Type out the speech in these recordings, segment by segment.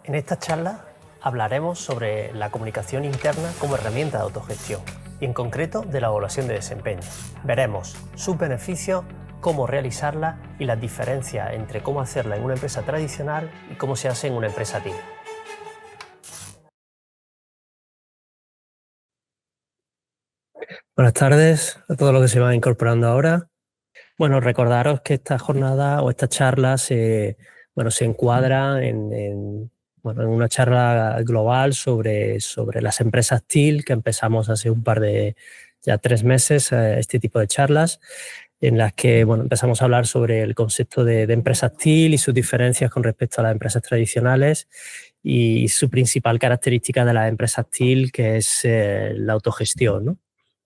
En esta charla hablaremos sobre la comunicación interna como herramienta de autogestión y en concreto de la evaluación de desempeño. Veremos sus beneficios, cómo realizarla y las diferencias entre cómo hacerla en una empresa tradicional y cómo se hace en una empresa TIC. Buenas tardes a todos los que se van incorporando ahora. Bueno, recordaros que esta jornada o esta charla se encuadra en una charla global sobre las empresas TIL que empezamos hace un par de, ya 3 meses, este tipo de charlas en las que empezamos a hablar sobre el concepto de empresas TIL y sus diferencias con respecto a las empresas tradicionales y su principal característica de las empresas TIL, que es la autogestión, ¿no?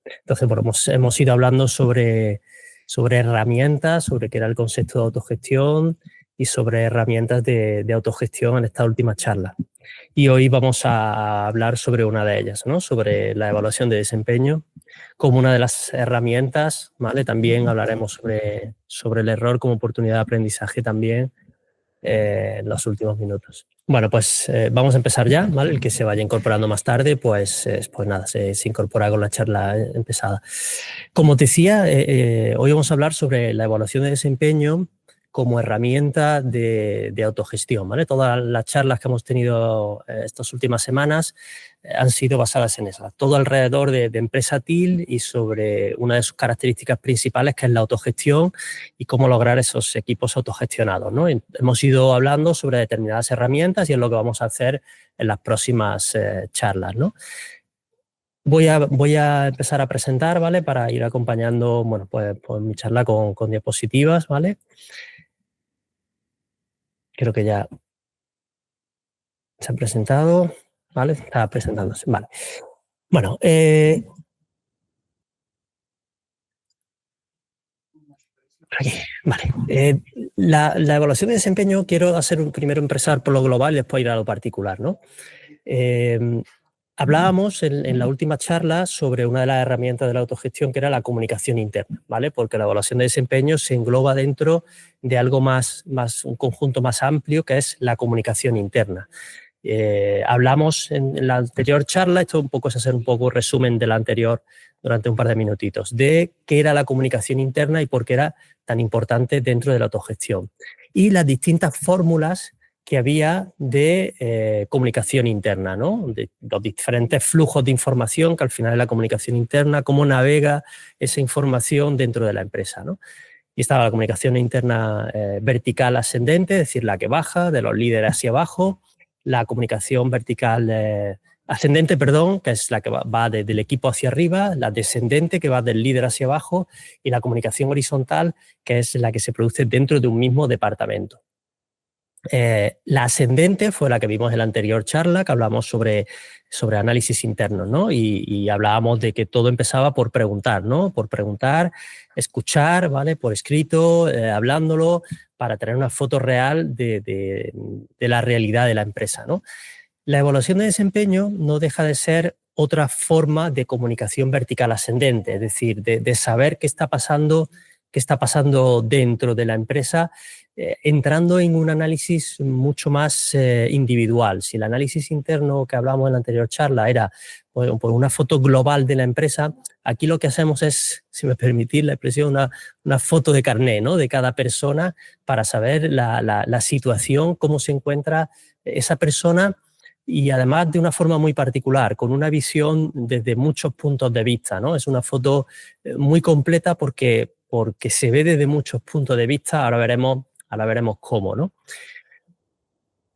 Entonces, hemos ido hablando sobre herramientas, sobre qué era el concepto de autogestión y sobre herramientas de autogestión en esta última charla. Y hoy vamos a hablar sobre una de ellas, ¿no? Sobre la evaluación de desempeño como una de las herramientas, ¿vale? También hablaremos sobre el error como oportunidad de aprendizaje también en los últimos minutos. Bueno, pues vamos a empezar ya, ¿vale? El que se vaya incorporando más tarde, pues nada, se incorpora con la charla empezada. Como te decía, hoy vamos a hablar sobre la evaluación de desempeño como herramienta de autogestión, ¿vale? Todas las charlas que hemos tenido estas últimas semanas han sido basadas en eso, todo alrededor de empresa TIL y sobre una de sus características principales, que es la autogestión y cómo lograr esos equipos autogestionados, ¿no? Hemos ido hablando sobre determinadas herramientas y es lo que vamos a hacer en las próximas charlas, ¿no? Voy a empezar a presentar, ¿vale? Para ir acompañando, pues mi charla con diapositivas, ¿vale? Creo que ya se ha presentado, ¿vale? Está presentándose, vale. Bueno, aquí, vale. La evaluación de desempeño, quiero primero empezar por lo global y después ir a lo particular, ¿no? Hablábamos en la última charla sobre una de las herramientas de la autogestión, que era la comunicación interna, ¿vale? Porque la evaluación de desempeño se engloba dentro de algo más, un conjunto más amplio, que es la comunicación interna. Hablamos en la anterior charla, esto un poco es hacer un poco resumen de la anterior durante un par de minutitos, de qué era la comunicación interna y por qué era tan importante dentro de la autogestión. Y las distintas fórmulas que había de comunicación interna, ¿no? De los diferentes flujos de información que al final es la comunicación interna, cómo navega esa información dentro de la empresa, ¿no? Y estaba la comunicación interna vertical ascendente, es decir, la que baja de los líderes hacia abajo, la comunicación vertical ascendente, perdón, que es la que va desde el equipo hacia arriba, la descendente, que va del líder hacia abajo, y la comunicación horizontal, que es la que se produce dentro de un mismo departamento. La ascendente fue la que vimos en la anterior charla, que hablamos sobre análisis interno, ¿no? Y hablábamos de que todo empezaba por preguntar, ¿no? Por preguntar, escuchar, ¿vale? Por escrito, hablándolo, para tener una foto real de la realidad de la empresa, ¿no? La evaluación de desempeño no deja de ser otra forma de comunicación vertical ascendente, es decir, de saber qué está pasando dentro de la empresa, entrando en un análisis mucho más individual. Si el análisis interno que hablamos en la anterior charla era por una foto global de la empresa, aquí lo que hacemos es, si me permitís la expresión, una foto de carné, ¿no? De cada persona, para saber la situación, cómo se encuentra esa persona, y además de una forma muy particular, con una visión desde muchos puntos de vista, ¿no? Es una foto muy completa porque se ve desde muchos puntos de vista. Ahora veremos cómo, ¿no?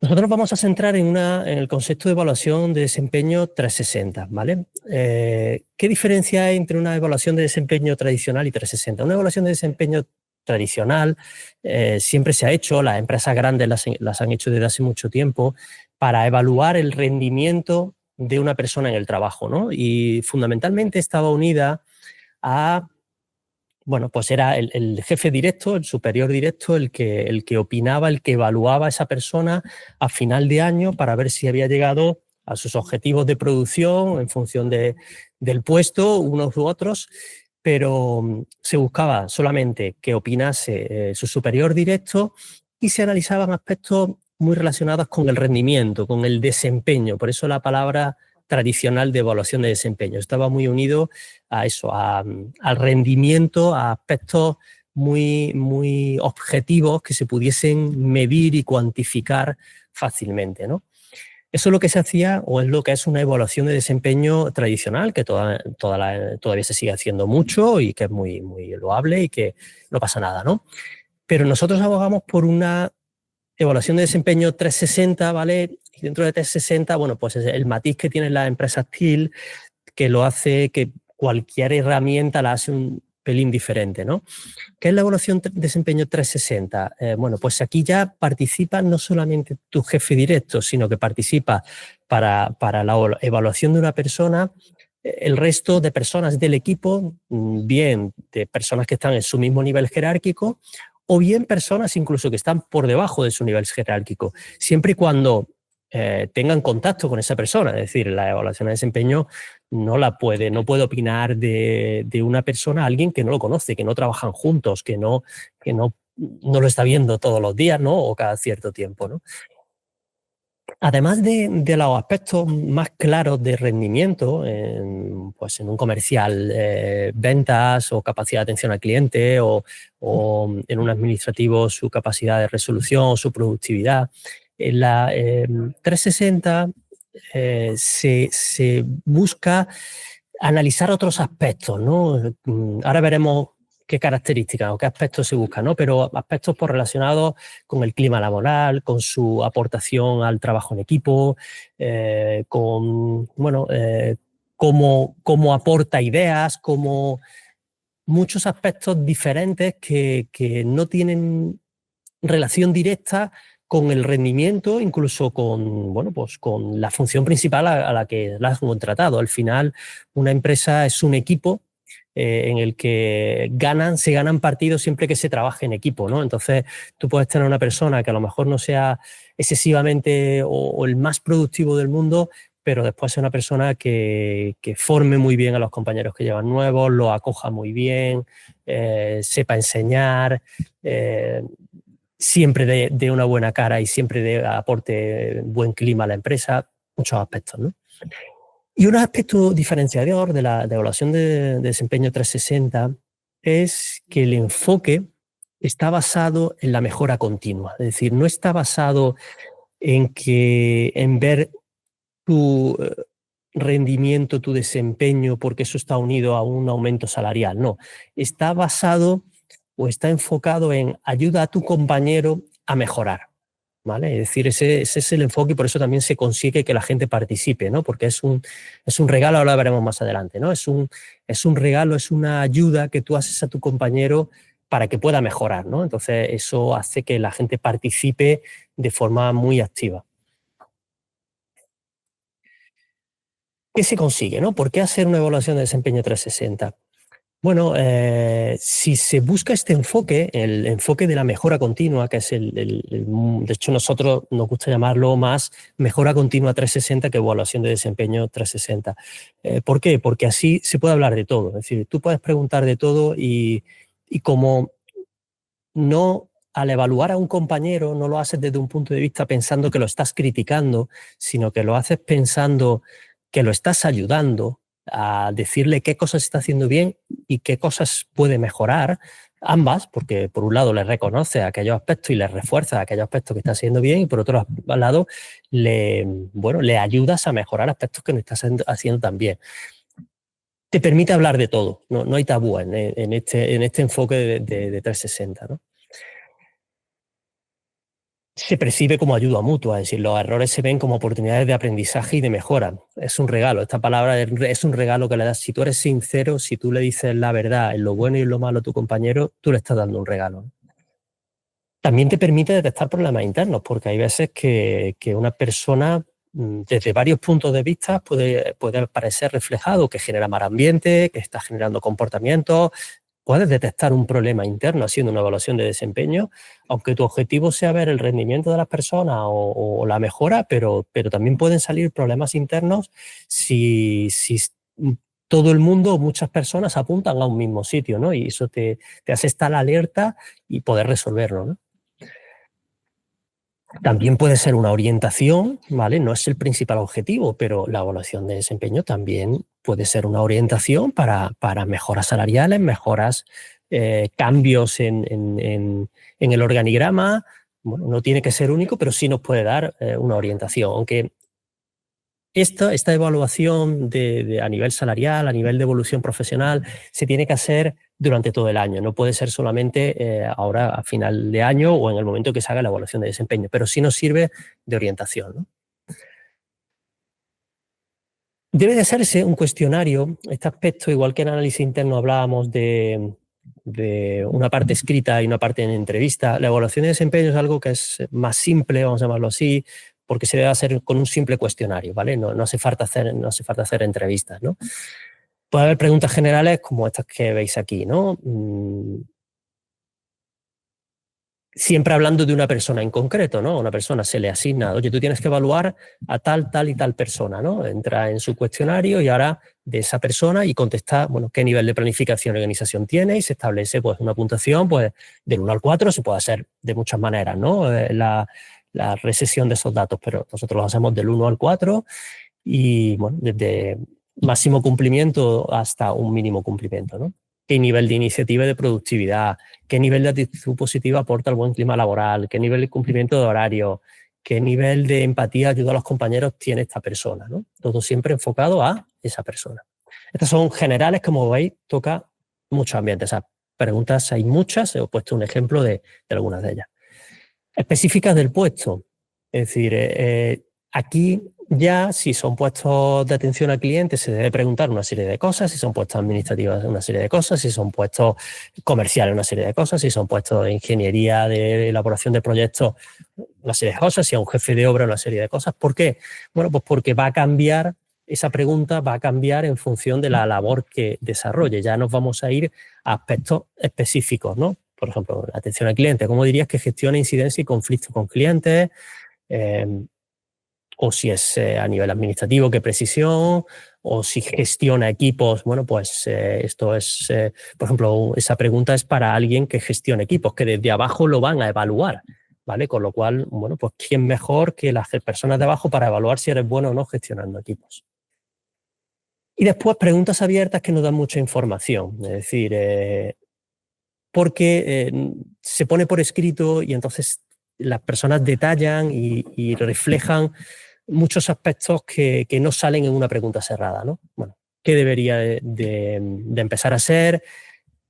Nosotros vamos a centrar en el concepto de evaluación de desempeño 360, ¿vale? ¿Qué diferencia hay entre una evaluación de desempeño tradicional y 360? Una evaluación de desempeño tradicional siempre se ha hecho, las empresas grandes las han hecho desde hace mucho tiempo, para evaluar el rendimiento de una persona en el trabajo, ¿no? Y fundamentalmente estaba unida a, pues era el jefe directo, el superior directo, el que opinaba, el que evaluaba a esa persona a final de año para ver si había llegado a sus objetivos de producción en función del puesto, unos u otros, pero se buscaba solamente que opinase su superior directo y se analizaban aspectos muy relacionadas con el rendimiento, con el desempeño. Por eso la palabra tradicional de evaluación de desempeño estaba muy unido a eso, al rendimiento, a aspectos muy objetivos que se pudiesen medir y cuantificar fácilmente, ¿no? Eso es lo que se hacía, o es lo que es una evaluación de desempeño tradicional, que todavía se sigue haciendo mucho y que es muy loable y que no pasa nada, ¿no? Pero nosotros abogamos por una evaluación de desempeño 360, ¿vale? Y dentro de 360, bueno, pues es el matiz que tienen las empresas TIL, que lo hace que cualquier herramienta la hace un pelín diferente, ¿no? ¿Qué es la evaluación de desempeño 360? Bueno, pues aquí ya participa no solamente tu jefe directo, sino que participa para la evaluación de una persona el resto de personas del equipo, bien de personas que están en su mismo nivel jerárquico o bien personas incluso que están por debajo de su nivel jerárquico, siempre y cuando tengan contacto con esa persona. Es decir, la evaluación de desempeño no puede opinar de una persona a alguien que no lo conoce, que no trabajan juntos, que no lo está viendo todos los días, ¿no? O cada cierto tiempo, ¿no? Además de los aspectos más claros de rendimiento, pues en un comercial, ventas o capacidad de atención al cliente o en un administrativo su capacidad de resolución, su productividad, en la 360 se busca analizar otros aspectos, ¿no? Ahora veremos qué características o qué aspectos se buscan, ¿no? Pero aspectos pues, relacionados con el clima laboral, con su aportación al trabajo en equipo, con, bueno, cómo aporta ideas, como muchos aspectos diferentes que no tienen relación directa con el rendimiento, incluso con, bueno, pues con la función principal a la que la has contratado. Al final, una empresa es un equipo en el que se ganan partidos siempre que se trabaje en equipo, ¿no? Entonces, tú puedes tener una persona que a lo mejor no sea excesivamente o el más productivo del mundo, pero después es una persona que forme muy bien a los compañeros que llevan nuevos, lo acoja muy bien, sepa enseñar, siempre de una buena cara y siempre aporte buen clima a la empresa, muchos aspectos, ¿no? Y un aspecto diferenciador de la evaluación de desempeño 360 es que el enfoque está basado en la mejora continua, es decir, no está basado en ver tu rendimiento, tu desempeño, porque eso está unido a un aumento salarial, no, está basado o está enfocado en ayuda a tu compañero a mejorar, ¿vale? Es decir, ese es el enfoque y por eso también se consigue que la gente participe, ¿no? Porque es un regalo, ahora lo veremos más adelante, ¿no? Es un regalo, es una ayuda que tú haces a tu compañero para que pueda mejorar, ¿no? Entonces, eso hace que la gente participe de forma muy activa. ¿Qué se consigue, no? ¿Por qué hacer una evaluación de desempeño 360? Bueno, si se busca este enfoque, el enfoque de la mejora continua, que es de hecho nosotros nos gusta llamarlo más mejora continua 360 que evaluación de desempeño 360. ¿Por qué? Porque así se puede hablar de todo. Es decir, tú puedes preguntar de todo y como no, al evaluar a un compañero no lo haces desde un punto de vista pensando que lo estás criticando, sino que lo haces pensando que lo estás ayudando a decirle qué cosas está haciendo bien y qué cosas puede mejorar, ambas, porque por un lado le reconoce aquellos aspectos y le refuerza aquellos aspectos que está haciendo bien y por otro lado le ayudas a mejorar aspectos que no estás haciendo tan bien. Te permite hablar de todo, no hay tabú en este enfoque de 360, ¿no? Se percibe como ayuda mutua, es decir, los errores se ven como oportunidades de aprendizaje y de mejora. Es un regalo, esta palabra es un regalo que le das. Si tú eres sincero, si tú le dices la verdad en lo bueno y en lo malo a tu compañero, tú le estás dando un regalo. También te permite detectar problemas internos, porque hay veces que una persona, desde varios puntos de vista, puede parecer reflejado, que genera mal ambiente, que está generando comportamientos. Puedes detectar un problema interno haciendo una evaluación de desempeño, aunque tu objetivo sea ver el rendimiento de las personas o la mejora, pero también pueden salir problemas internos si todo el mundo o muchas personas apuntan a un mismo sitio, ¿no? Y eso te hace estar alerta y poder resolverlo, ¿no? También puede ser una orientación, ¿vale? No es el principal objetivo, pero la evaluación de desempeño también puede ser una orientación para mejoras salariales, mejoras, cambios en el organigrama. Bueno, no tiene que ser único, pero sí nos puede dar una orientación. Aunque esta evaluación a nivel salarial, a nivel de evolución profesional, se tiene que hacer durante todo el año. No puede ser solamente ahora a final de año o en el momento que se haga la evaluación de desempeño, pero sí nos sirve de orientación, ¿no? Debe de hacerse un cuestionario. Este aspecto, igual que en análisis interno hablábamos de una parte escrita y una parte en entrevista, la evaluación de desempeño es algo que es más simple, vamos a llamarlo así, porque se debe hacer con un simple cuestionario, ¿vale? No hace falta hacer entrevistas, ¿no? Puede haber preguntas generales como estas que veis aquí, ¿no? Siempre hablando de una persona en concreto, ¿no? A una persona se le asigna, oye, tú tienes que evaluar a tal, tal y tal persona, ¿no? Entra en su cuestionario y ahora de esa persona y contesta, bueno, qué nivel de planificación y organización tiene y se establece pues una puntuación pues del 1 al 4, se puede hacer de muchas maneras, ¿no? La recesión de esos datos, pero nosotros lo hacemos del 1 al 4 y, bueno, desde máximo cumplimiento hasta un mínimo cumplimiento, ¿no? Qué nivel de iniciativa y de productividad, qué nivel de actitud positiva aporta el buen clima laboral, qué nivel de cumplimiento de horario, qué nivel de empatía, ayuda a los compañeros tiene esta persona, ¿no? Todo siempre enfocado a esa persona. Estas son generales, como veis, toca muchos ambientes. O sea, preguntas hay muchas, he puesto un ejemplo de algunas de ellas. Específicas del puesto, es decir, aquí ya si son puestos de atención al cliente se debe preguntar una serie de cosas, si son puestos administrativos una serie de cosas, si son puestos comerciales una serie de cosas, si son puestos de ingeniería, de elaboración de proyectos una serie de cosas, si es un jefe de obra una serie de cosas. ¿Por qué? Bueno, pues porque va a cambiar, esa pregunta va a cambiar en función de la labor que desarrolle. Ya nos vamos a ir a aspectos específicos, ¿no? Por ejemplo, atención al cliente. ¿Cómo dirías que gestiona incidencia y conflictos con clientes? O si es a nivel administrativo, qué precisión, o si gestiona equipos. Bueno, pues esto es, por ejemplo, esa pregunta es para alguien que gestiona equipos, que desde abajo lo van a evaluar, ¿vale? Con lo cual, bueno, pues ¿quién mejor que las personas de abajo para evaluar si eres bueno o no gestionando equipos? Y después preguntas abiertas que nos dan mucha información, es decir, porque se pone por escrito y entonces las personas detallan y reflejan muchos aspectos que no salen en una pregunta cerrada, ¿no? Bueno, ¿qué debería de empezar a hacer?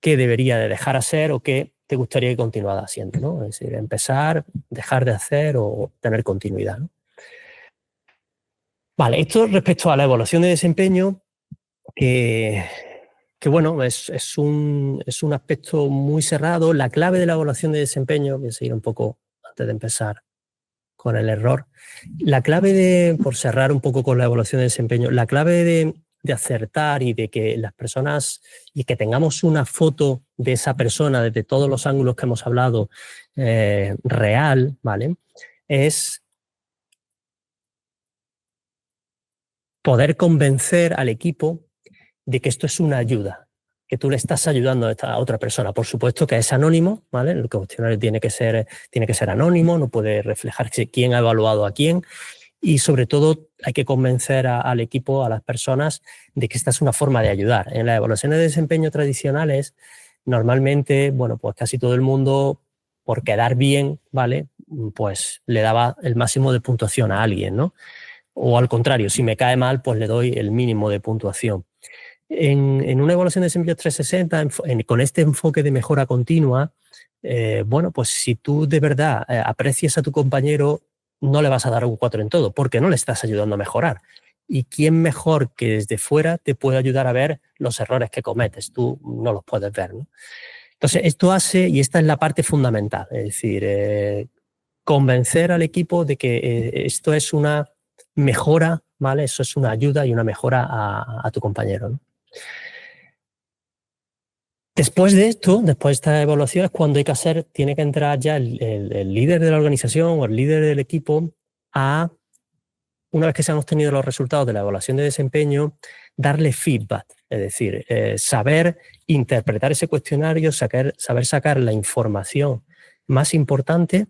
¿Qué debería de dejar hacer? ¿O qué te gustaría que continuara haciendo? ¿No? Es decir, empezar, dejar de hacer o tener continuidad, ¿no? Vale, esto respecto a la evaluación de desempeño, que, que bueno, es un aspecto muy cerrado. La clave de la evaluación de desempeño, voy a seguir un poco antes de empezar con el error. La clave por cerrar un poco con la evaluación de desempeño, la clave de acertar y de que las personas y que tengamos una foto de esa persona desde todos los ángulos que hemos hablado real, ¿vale? Es poder convencer al equipo de que esto es una ayuda, que tú le estás ayudando a esta otra persona. Por supuesto que es anónimo, ¿vale? El cuestionario tiene que ser anónimo, no puede reflejar quién ha evaluado a quién. Y sobre todo hay que convencer al equipo, a las personas, de que esta es una forma de ayudar. En las evaluaciones de desempeño tradicionales, normalmente, bueno, pues casi todo el mundo, por quedar bien, ¿vale? Pues le daba el máximo de puntuación a alguien, ¿no? O al contrario, si me cae mal, pues le doy el mínimo de puntuación. En una evaluación de desempeño 360, con este enfoque de mejora continua, bueno, pues si tú de verdad aprecias a tu compañero, no le vas a dar un 4 en todo, porque no le estás ayudando a mejorar. ¿Y quién mejor que desde fuera te puede ayudar a ver los errores que cometes? Tú no los puedes ver, ¿no? Entonces, esto hace, y esta es la parte fundamental, es decir, convencer al equipo de que esto es una mejora, ¿vale? Eso es una ayuda y una mejora a tu compañero, ¿no? Después de esto, después de esta evaluación, es cuando tiene que entrar ya el líder de la organización o el líder del equipo una vez que se han obtenido los resultados de la evaluación de desempeño, darle feedback, es decir, saber interpretar ese cuestionario, saber sacar la información más importante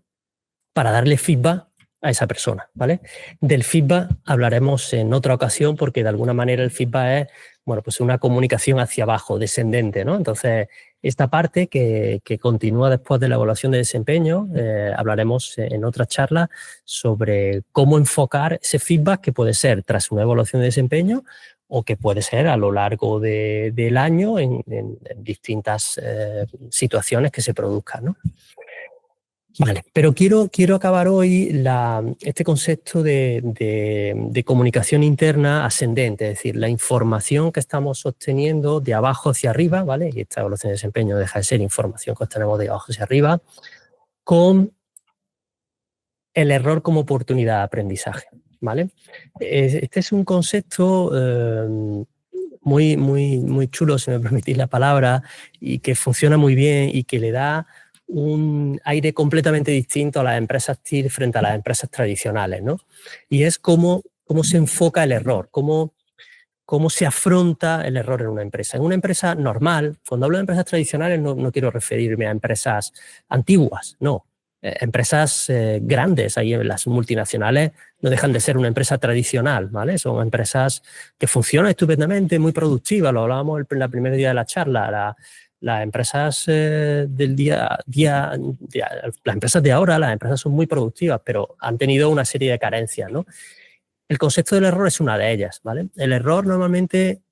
para darle feedback a esa persona, ¿vale? Del feedback hablaremos en otra ocasión porque de alguna manera el feedback es, bueno, pues una comunicación hacia abajo, descendente, ¿no? Entonces, esta parte que continúa después de la evaluación de desempeño, hablaremos en otra charla sobre cómo enfocar ese feedback que puede ser tras una evaluación de desempeño o que puede ser a lo largo del año en distintas situaciones que se produzcan, ¿no? Vale, pero quiero acabar hoy este concepto de comunicación interna ascendente, es decir, la información que estamos obteniendo de abajo hacia arriba, ¿vale? Y esta evaluación de desempeño deja de ser información que obtenemos de abajo hacia arriba, con el error como oportunidad de aprendizaje, ¿vale? Este es un concepto muy chulo, si me permitís la palabra, y que funciona muy bien y que le da un aire completamente distinto a las empresas TIC frente a las empresas tradicionales, ¿no? Y es cómo se enfoca el error, cómo se afronta el error en una empresa. En una empresa normal, cuando hablo de empresas tradicionales no quiero referirme a empresas antiguas, no. Empresas grandes, ahí las multinacionales no dejan de ser una empresa tradicional, ¿vale? Son empresas que funcionan estupendamente, muy productivas, lo hablábamos en la primera día de la charla. Las empresas del día a día, las empresas de ahora, las empresas son muy productivas, pero han tenido una serie de carencias, ¿no? El concepto del error es una de ellas, ¿vale? El error normalmente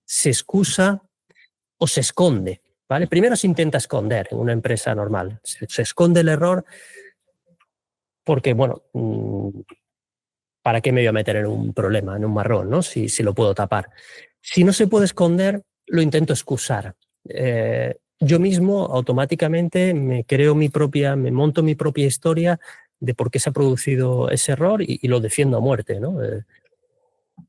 se excusa o se esconde, ¿vale? Primero se intenta esconder en una empresa normal. Se esconde el error porque, bueno, ¿para qué me voy a meter en un problema, en un marrón, ¿no? Si lo puedo tapar. Si no se puede esconder, lo intento excusar. Yo mismo automáticamente me monto mi propia historia de por qué se ha producido ese error y lo defiendo a muerte, ¿no?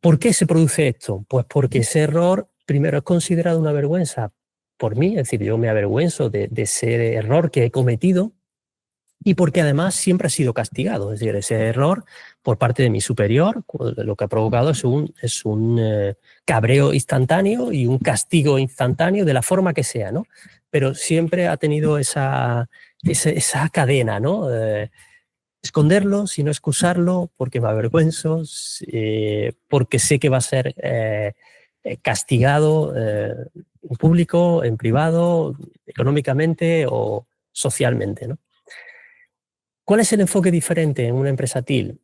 ¿Por qué se produce esto? Pues porque ese error primero es considerado una vergüenza por mí, es decir, yo me avergüenzo de ese error que he cometido y porque además siempre ha sido castigado, es decir, ese error por parte de mi superior lo que ha provocado es un cabreo instantáneo y un castigo instantáneo de la forma que sea, ¿no? Pero siempre ha tenido esa cadena, ¿no? Esconderlo, sino excusarlo, porque me avergüenzo, porque sé que va a ser castigado en público, en privado, económicamente o socialmente, ¿no? ¿Cuál es el enfoque diferente en una empresa TIL?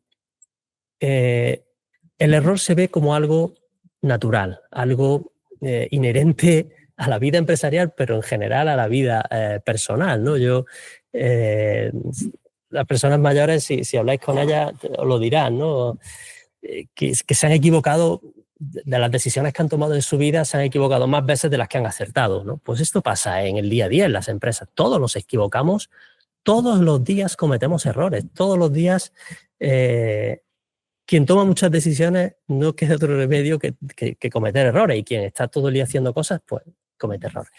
El error se ve como algo natural, algo inherente a la vida empresarial, pero en general a la vida personal, ¿no? Las personas mayores, si habláis con ellas, os lo dirán, ¿no? Que se han equivocado de las decisiones que han tomado en su vida, se han equivocado más veces de las que han acertado, ¿no? Pues esto pasa en el día a día en las empresas. Todos nos equivocamos, todos los días cometemos errores, todos los días quien toma muchas decisiones no queda otro remedio que cometer errores y quien está todo el día haciendo cosas, pues comete errores.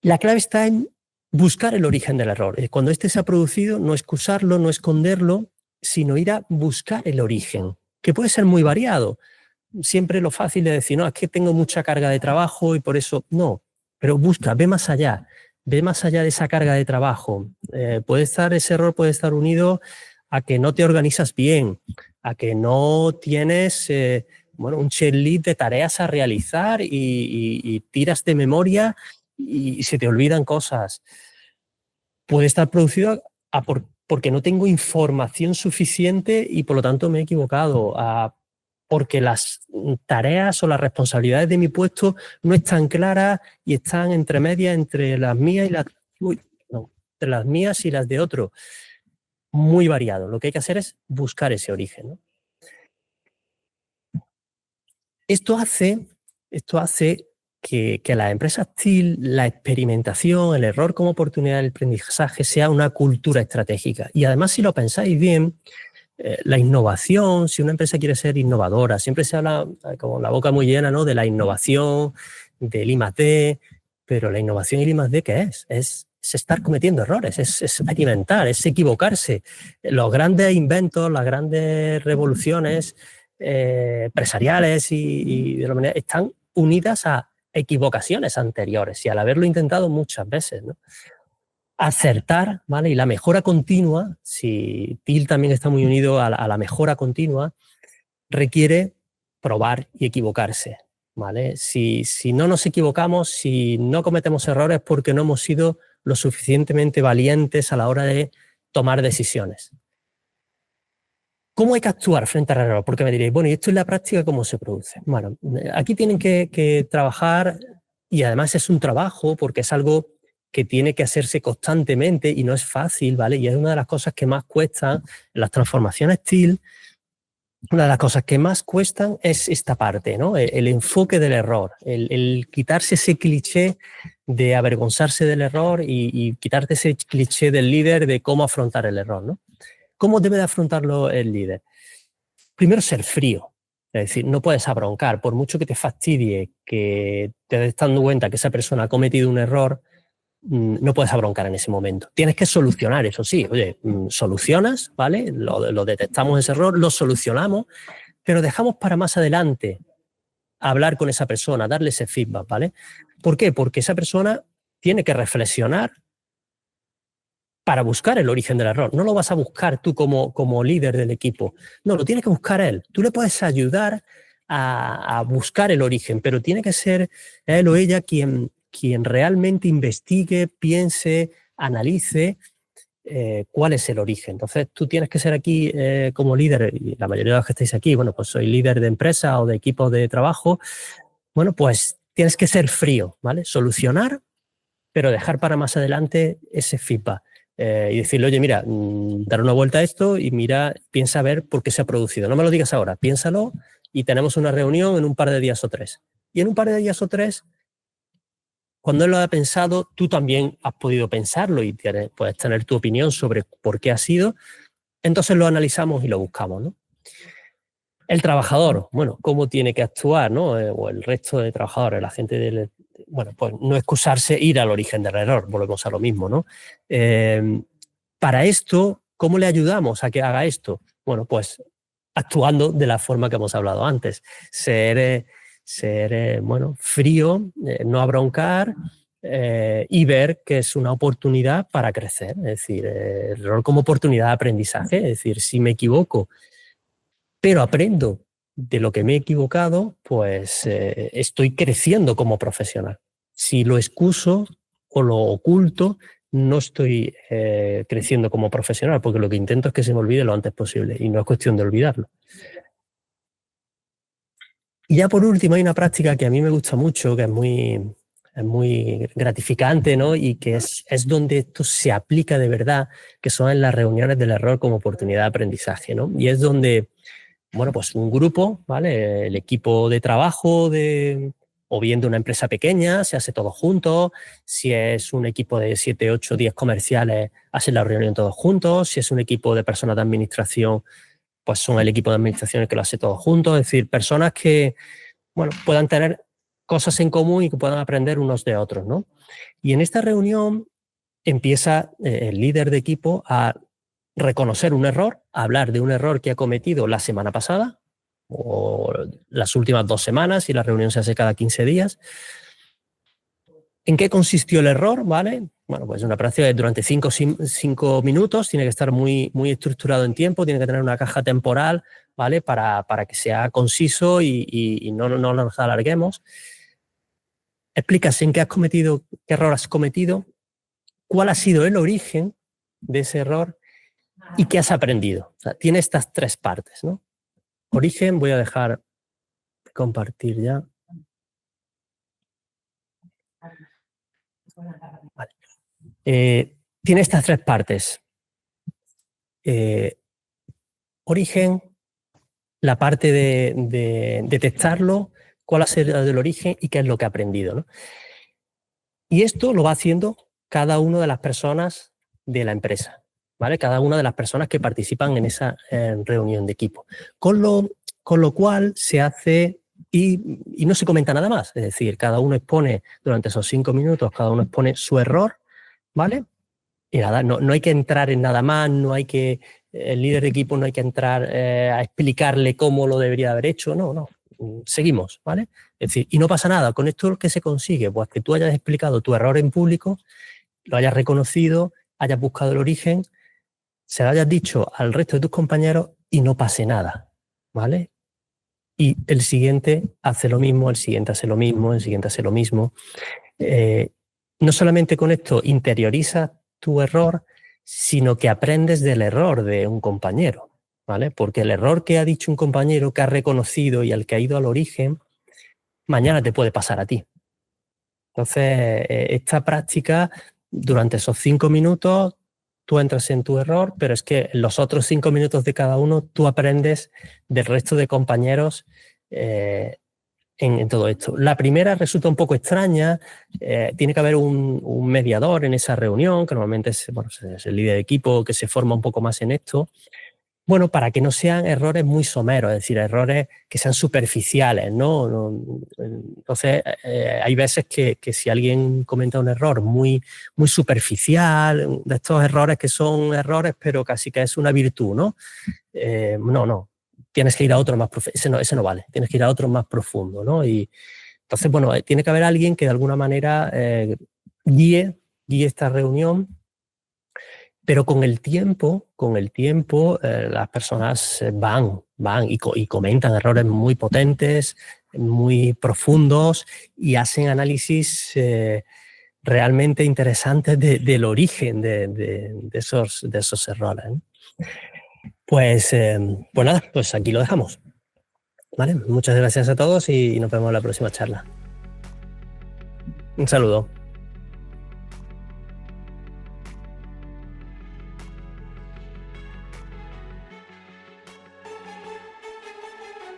La clave está en buscar el origen del error. Cuando este se ha producido, no excusarlo, no esconderlo, sino ir a buscar el origen, que puede ser muy variado. Siempre lo fácil es decir, no, es que tengo mucha carga de trabajo y por eso no, pero busca, ve más allá de esa carga de trabajo. Ese error puede estar unido a que no te organizas bien, a que no tienes un checklist de tareas a realizar y tiras de memoria y se te olvidan cosas. Puede estar producido porque no tengo información suficiente y por lo tanto me he equivocado, porque las tareas o las responsabilidades de mi puesto no están claras y están entre medias entre las mías entre las mías y las de otro. Muy variado. Lo que hay que hacer es buscar ese origen, ¿no? Esto hace que las empresas TIL, la experimentación, el error como oportunidad del aprendizaje sea una cultura estratégica. Y además, si lo pensáis bien, la innovación, si una empresa quiere ser innovadora, siempre se habla con la boca muy llena, ¿no?, de la innovación, del I+D, pero la innovación y el I+D, ¿qué es? Es estar cometiendo errores, es experimentar, es equivocarse. Los grandes inventos, las grandes revoluciones empresariales y de la manera están unidas a equivocaciones anteriores y al haberlo intentado muchas veces, ¿no? acertar, ¿vale? Y la mejora continua, si TIL también está muy unido a la mejora continua, requiere probar y equivocarse, ¿vale? Si no nos equivocamos, si no cometemos errores, es porque no hemos sido lo suficientemente valientes a la hora de tomar decisiones. ¿Cómo hay que actuar frente al error? Porque me diréis, bueno, ¿y esto en la práctica cómo se produce? Bueno, aquí tienen que trabajar, y además es un trabajo porque es algo que tiene que hacerse constantemente y no es fácil, ¿vale? Y es una de las cosas que más cuestan en las transformaciones TIL. Una de las cosas que más cuestan es esta parte, ¿no? El enfoque del error, el quitarse ese cliché de avergonzarse del error y quitarte ese cliché del líder de cómo afrontar el error, ¿no? ¿Cómo debe de afrontarlo el líder? Primero, ser frío. Es decir, no puedes abroncar, por mucho que te fastidie, que te des dando cuenta que esa persona ha cometido un error, no puedes abroncar en ese momento. Tienes que solucionar, eso sí. Oye, solucionas, ¿vale? Lo detectamos ese error, lo solucionamos, pero dejamos para más adelante hablar con esa persona, darle ese feedback, ¿vale? ¿Por qué? Porque esa persona tiene que reflexionar para buscar el origen del error. No lo vas a buscar tú como líder del equipo. No, lo tiene que buscar él. Tú le puedes ayudar a buscar el origen, pero tiene que ser él o ella quien realmente investigue, piense, analice cuál es el origen. Entonces tú tienes que ser aquí como líder, y la mayoría de los que estáis aquí, bueno, pues soy líder de empresa o de equipo de trabajo, bueno, pues tienes que ser frío, ¿vale? Solucionar, pero dejar para más adelante ese feedback. Y decirle, oye, mira, dar una vuelta a esto y mira, piensa a ver por qué se ha producido. No me lo digas ahora, piénsalo y tenemos una reunión en un par de días o 3. Y en un par de días o 3, cuando él lo ha pensado, tú también has podido pensarlo y puedes tener tu opinión sobre por qué ha sido. Entonces lo analizamos y lo buscamos, ¿no? El trabajador, bueno, ¿cómo tiene que actuar, ¿no? O el resto de trabajadores, la gente del... Bueno, pues no excusarse, ir al origen del error, volvemos a lo mismo, ¿no? Para esto, ¿cómo le ayudamos a que haga esto? Bueno, pues actuando de la forma que hemos hablado antes. Ser bueno, frío, no abroncar y ver que es una oportunidad para crecer. Es decir, el error como oportunidad de aprendizaje. Es decir, si me equivoco, pero aprendo de lo que me he equivocado, pues estoy creciendo como profesional. Si lo excuso o lo oculto, no estoy creciendo como profesional, porque lo que intento es que se me olvide lo antes posible y no es cuestión de olvidarlo. Y ya por último hay una práctica que a mí me gusta mucho, que es muy gratificante, ¿no? Y que es donde esto se aplica de verdad, que son en las reuniones del error como oportunidad de aprendizaje, ¿no? Y es donde, bueno, pues un grupo, ¿vale? El equipo de trabajo o bien de una empresa pequeña, se hace todo juntos. Si es un equipo de 7, 8, 10 comerciales, hacen la reunión todos juntos. Si es un equipo de personas de administración, pues son el equipo de administración el que lo hace todo juntos. Es decir, personas que, bueno, puedan tener cosas en común y que puedan aprender unos de otros, ¿no? Y en esta reunión empieza el líder de equipo a reconocer un error, a hablar de un error que ha cometido la semana pasada o las últimas 2 semanas, y la reunión se hace cada 15 días. ¿En qué consistió el error? ¿Vale? Bueno, pues una práctica de durante 5 minutos, tiene que estar muy estructurado en tiempo, tiene que tener una caja temporal, ¿vale? Para que sea conciso y no nos alarguemos. Explicas en qué has cometido, qué error has cometido, cuál ha sido el origen de ese error y qué has aprendido. O sea, tiene estas 3 partes, ¿no? Origen, voy a dejar de compartir ya. Vale. Tiene estas 3 partes. Origen, la parte de detectarlo, cuál ha sido el origen y qué es lo que ha aprendido, ¿no? Y esto lo va haciendo cada una de las personas de la empresa, ¿vale? Cada una de las personas que participan en esa reunión de equipo. Con lo cual se hace y no se comenta nada más. Es decir, cada uno expone durante esos 5 minutos, cada uno expone su error, ¿vale? Y nada, no hay que entrar en nada más, el líder de equipo no hay que entrar a explicarle cómo lo debería haber hecho, no. Seguimos, ¿vale? Es decir, y no pasa nada. Con esto, ¿qué se consigue? Pues que tú hayas explicado tu error en público lo hayas reconocido, hayas buscado el origen, se lo hayas dicho al resto de tus compañeros y no pase nada, ¿vale? Y el siguiente hace lo mismo, el siguiente hace lo mismo, el siguiente hace lo mismo. No solamente con esto interiorizas tu error, sino que aprendes del error de un compañero, ¿vale? Porque el error que ha dicho un compañero, que ha reconocido y al que ha ido al origen, mañana te puede pasar a ti. Entonces, esta práctica, durante esos 5 minutos, tú entras en tu error, pero es que en los otros 5 minutos de cada uno, tú aprendes del resto de compañeros en todo esto. La primera resulta un poco extraña, tiene que haber un mediador en esa reunión, que normalmente es el líder de equipo que se forma un poco más en esto. Bueno, para que no sean errores muy someros, es decir, errores que sean superficiales, ¿no? Entonces, hay veces que si alguien comenta un error muy, muy superficial, de estos errores que son errores, pero casi que es una virtud, ¿no? No. Tienes que ir a otro más profundo. Ese no vale. Tienes que ir a otro más profundo, ¿no? Y entonces, bueno, tiene que haber alguien que de alguna manera guíe esta reunión, pero con el tiempo las personas van y comentan errores muy potentes, muy profundos y hacen análisis realmente interesantes del origen de esos errores, ¿no? Pues nada, pues aquí lo dejamos. ¿Vale? Muchas gracias a todos y nos vemos en la próxima charla. Un saludo.